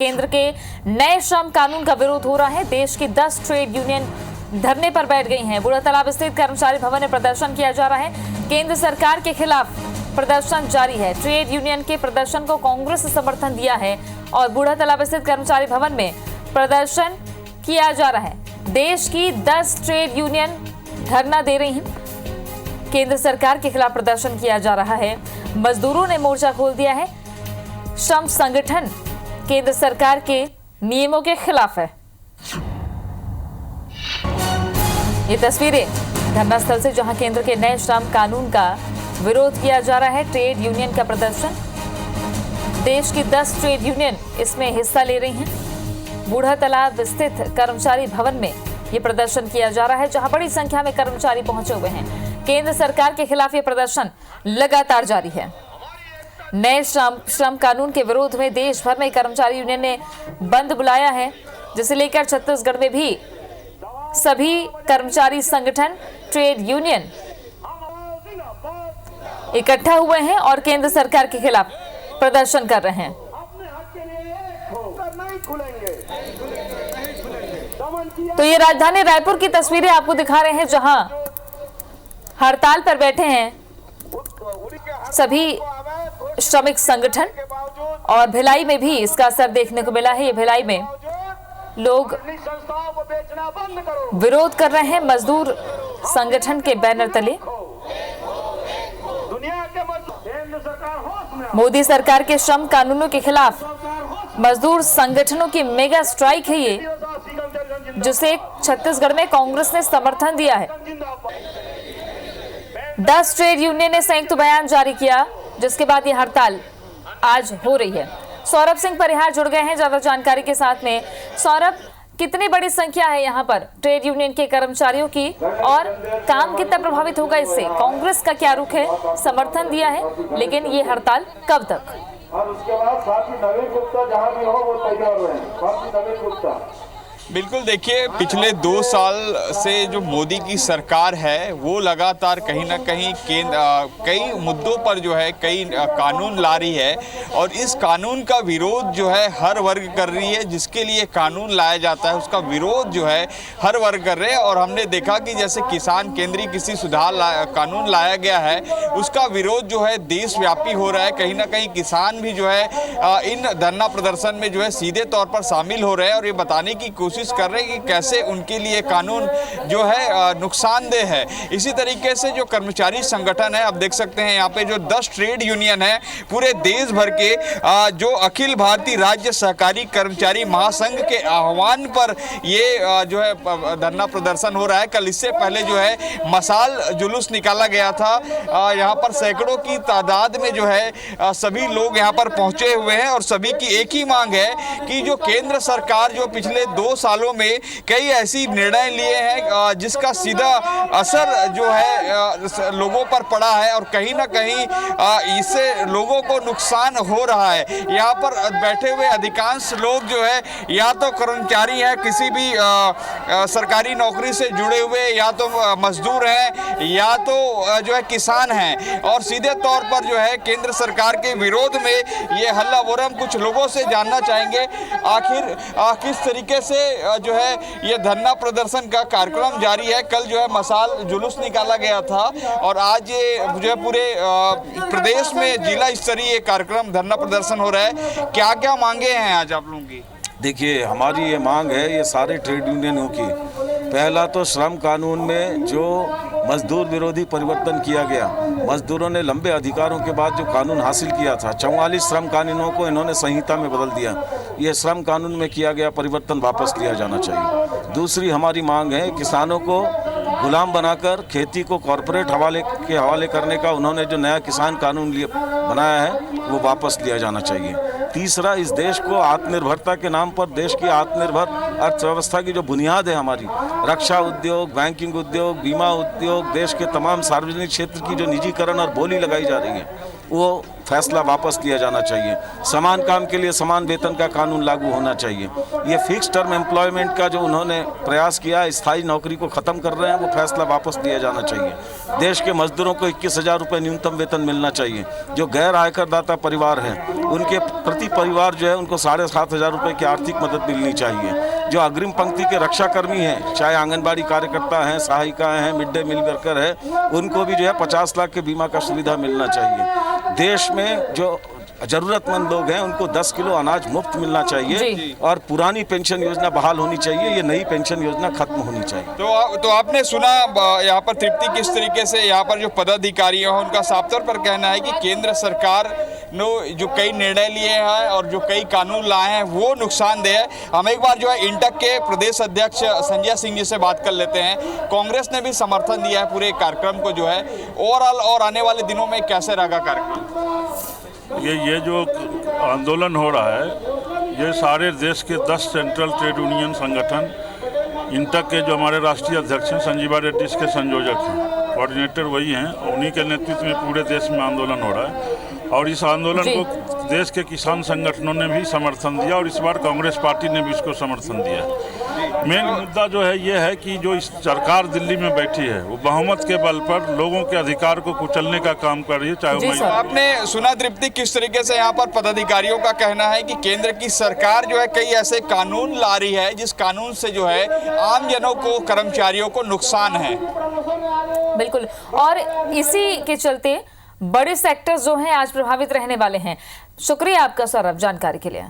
केंद्र के नए श्रम कानून का विरोध हो रहा है। देश की 10 ट्रेड यूनियन धरने पर बैठ गई हैं। बूढ़ा तालाब स्थित कर्मचारी भवन में प्रदर्शन किया जा रहा है। केंद्र सरकार के खिलाफ प्रदर्शन जारी है। ट्रेड यूनियन के प्रदर्शन को कांग्रेस ने समर्थन दिया है और बूढ़ा तालाब स्थित कर्मचारी भवन में प्रदर्शन किया जा रहा है। देश की 10 ट्रेड यूनियन धरना दे रही हैं। केंद्र सरकार के खिलाफ प्रदर्शन किया जा रहा है। मजदूरों ने मोर्चा खोल दिया है। श्रम संगठन केंद्र सरकार के नियमों के खिलाफ है। ये तस्वीरें धरना स्थल से, जहां केंद्र के नए श्रम कानून का विरोध किया जा रहा है। ट्रेड यूनियन का प्रदर्शन, देश की 10 ट्रेड यूनियन इसमें हिस्सा ले रही हैं। बूढ़ा तालाब स्थित कर्मचारी भवन में ये प्रदर्शन किया जा रहा है, जहां बड़ी संख्या में कर्मचारी पहुंचे हुए हैं। केंद्र सरकार के खिलाफ ये प्रदर्शन लगातार जारी है। नए श्रम कानून के विरोध में देश भर में कर्मचारी यूनियन ने बंद बुलाया है, जिसे लेकर छत्तीसगढ़ में भी सभी कर्मचारी संगठन ट्रेड यूनियन इकट्ठा हुए हैं और केंद्र सरकार के खिलाफ प्रदर्शन कर रहे हैं। तो ये राजधानी रायपुर की तस्वीरें आपको दिखा रहे हैं, जहां हड़ताल पर बैठे हैं सभी श्रमिक संगठन, और भिलाई में भी इसका असर देखने को मिला है। ये भिलाई में लोग विरोध कर रहे हैं मजदूर संगठन के बैनर तले। मोदी सरकार के श्रम कानूनों के खिलाफ मजदूर संगठनों की मेगा स्ट्राइक है ये, जिसे छत्तीसगढ़ में कांग्रेस ने समर्थन दिया है। 10 ट्रेड यूनियन ने संयुक्त बयान जारी किया, जिसके बाद ये हड़ताल आज हो रही है। सौरभ सिंह परिहार जुड़ गए हैं ज्यादा जानकारी के साथ में। सौरभ, कितनी बड़ी संख्या है यहाँ पर ट्रेड यूनियन के कर्मचारियों की और काम कितना प्रभावित होगा इससे? कांग्रेस का क्या रुख है? समर्थन दिया है, लेकिन ये हड़ताल कब तक? और उसके बाद साथी नवीन गुप्ता जहां भी हो वो तैयार हुए हैं। साथी नवीन गुप्ता। बिल्कुल, देखिए पिछले 2 साल से जो मोदी की सरकार है वो लगातार कहीं ना कहीं कई मुद्दों पर जो है कई कानून ला रही है, और इस कानून का विरोध जो है हर वर्ग कर रही है। जिसके लिए कानून लाया जाता है उसका विरोध जो है हर वर्ग कर रहे हैं। और हमने देखा कि जैसे किसान केंद्रीय कृषि सुधार कानून लाया गया है, उसका विरोध जो है देशव्यापी हो रहा है। कहीं ना कहीं किसान भी जो है इन धरना प्रदर्शन में जो है सीधे तौर पर शामिल हो रहे हैं और ये बताने की कोशिश कर रहे हैं कि कैसे उनके लिए कानून जो है नुकसानदेह है। इसी तरीके से जो कर्मचारी संगठन है, आप देख सकते हैं यहाँ पे जो 10 ट्रेड यूनियन है पूरे देश भर के, जो अखिल भारतीय राज्य सहकारी कर्मचारी महासंघ के आह्वान पर ये जो है धरना प्रदर्शन हो रहा है। कल इससे पहले जो है मशाल जुलूस निकाला गया था। यहाँ पर सैकड़ों की तादाद में जो है सभी लोग यहाँ पर पहुंचे हुए हैं और सभी की एक ही मांग है कि जो केंद्र सरकार जो पिछले 2 सालों में कई ऐसी निर्णय लिए हैं जिसका सीधा असर जो है लोगों पर पड़ा है और कहीं ना कहीं इससे लोगों को नुकसान हो रहा है। यहाँ पर बैठे हुए अधिकांश लोग जो है या तो कर्मचारी हैं, किसी भी सरकारी नौकरी से जुड़े हुए, या तो मजदूर हैं, या तो जो है किसान हैं, और सीधे तौर पर जो है केंद्र सरकार के विरोध में ये हल्ला बोल। हम कुछ लोगों से जानना चाहेंगे आखिर किस तरीके से जो है ये धरना प्रदर्शन का कार्यक्रम जारी है। कल जो है मशाल जुलूस निकाला गया था और आज ये जो है पूरे प्रदेश में जिला स्तरीय कार्यक्रम धरना प्रदर्शन हो रहा है। क्या क्या मांगे हैं आज आप लोगों की? देखिए, हमारी ये मांग है ये सारे ट्रेड यूनियनों की। पहला तो श्रम कानून में जो मजदूर विरोधी परिवर्तन किया गया, मजदूरों ने लंबे अधिकारों के बाद जो कानून हासिल किया था, 44 श्रम कानूनों को इन्होंने संहिता में बदल दिया। ये श्रम कानून में किया गया परिवर्तन वापस लिया जाना चाहिए। दूसरी हमारी मांग है किसानों को गुलाम बनाकर खेती को कॉरपोरेट हवाले करने का उन्होंने जो नया किसान कानून बनाया है वो वापस लिया जाना चाहिए। तीसरा, इस देश को आत्मनिर्भरता के नाम पर देश की आत्मनिर्भर अर्थव्यवस्था की जो बुनियाद है हमारी, रक्षा उद्योग, बैंकिंग उद्योग, बीमा उद्योग, देश के तमाम सार्वजनिक क्षेत्र की जो निजीकरण और बोली लगाई जा रही है, वो फैसला वापस लिया जाना चाहिए। समान काम के लिए समान वेतन का कानून लागू होना चाहिए। ये फिक्स टर्म एम्प्लॉयमेंट का जो उन्होंने प्रयास किया, स्थायी नौकरी को ख़त्म कर रहे हैं, वो फैसला वापस लिया जाना चाहिए। देश के मजदूरों को 21,000 रुपये न्यूनतम वेतन मिलना चाहिए। जो गैर आयकरदाता परिवार हैं उनके प्रति परिवार जो है उनको 7,500 रुपये की आर्थिक मदद मिलनी चाहिए। जो अग्रिम पंक्ति के रक्षाकर्मी हैं, चाहे आंगनबाड़ी कार्यकर्ता हैं, सहायिकाएँ हैं, मिड डे मील वर्कर है, उनको भी जो है 50 लाख के बीमा का सुविधा मिलना चाहिए। देश में जो जरूरतमंद लोग हैं उनको 10 किलो अनाज मुफ्त मिलना चाहिए और पुरानी पेंशन योजना बहाल होनी चाहिए। ये नई पेंशन योजना खत्म होनी चाहिए। तो आपने सुना यहाँ पर तृप्ति किस तरीके से यहाँ पर जो पदाधिकारी हैं उनका साफ तौर पर कहना है कि केंद्र सरकार ने जो कई निर्णय लिए हैं और जो कई कानून लाए हैं वो नुकसानदेह है। हम एक बार जो है इंटक के प्रदेश अध्यक्ष संजय सिंह जी से बात कर लेते हैं। कांग्रेस ने भी समर्थन दिया है पूरे कार्यक्रम को, जो है ओवरऑल और आने वाले दिनों में कैसे रहेगा कार्यक्रम? ये जो आंदोलन हो रहा है ये सारे देश के 10 सेंट्रल ट्रेड यूनियन संगठन, इंटक के जो हमारे राष्ट्रीय अध्यक्ष हैं संजीवा रेड्डी, इसके संयोजक हैं, कोऑर्डिनेटर वही हैं, उन्हीं के नेतृत्व में पूरे देश में आंदोलन हो रहा है। और इस आंदोलन को देश के किसान संगठनों ने भी समर्थन दिया और इस बार कांग्रेस पार्टी ने भी इसको समर्थन दिया। मेन मुद्दा जो है ये है कि जो इस सरकार दिल्ली में बैठी है वो बहुमत के बल पर लोगों के अधिकार को कुचलने का काम कर रही है। चाहे आपने सुना तृप्ति किस तरीके से यहाँ पर पदाधिकारियों का कहना है कि केंद्र की सरकार जो है कई ऐसे कानून ला रही है जिस कानून से जो है आम जनों को, कर्मचारियों को नुकसान है। बिल्कुल, और इसी के चलते बड़े सेक्टर्स जो हैं आज प्रभावित रहने वाले हैं। शुक्रिया आपका सौरभ जानकारी के लिए।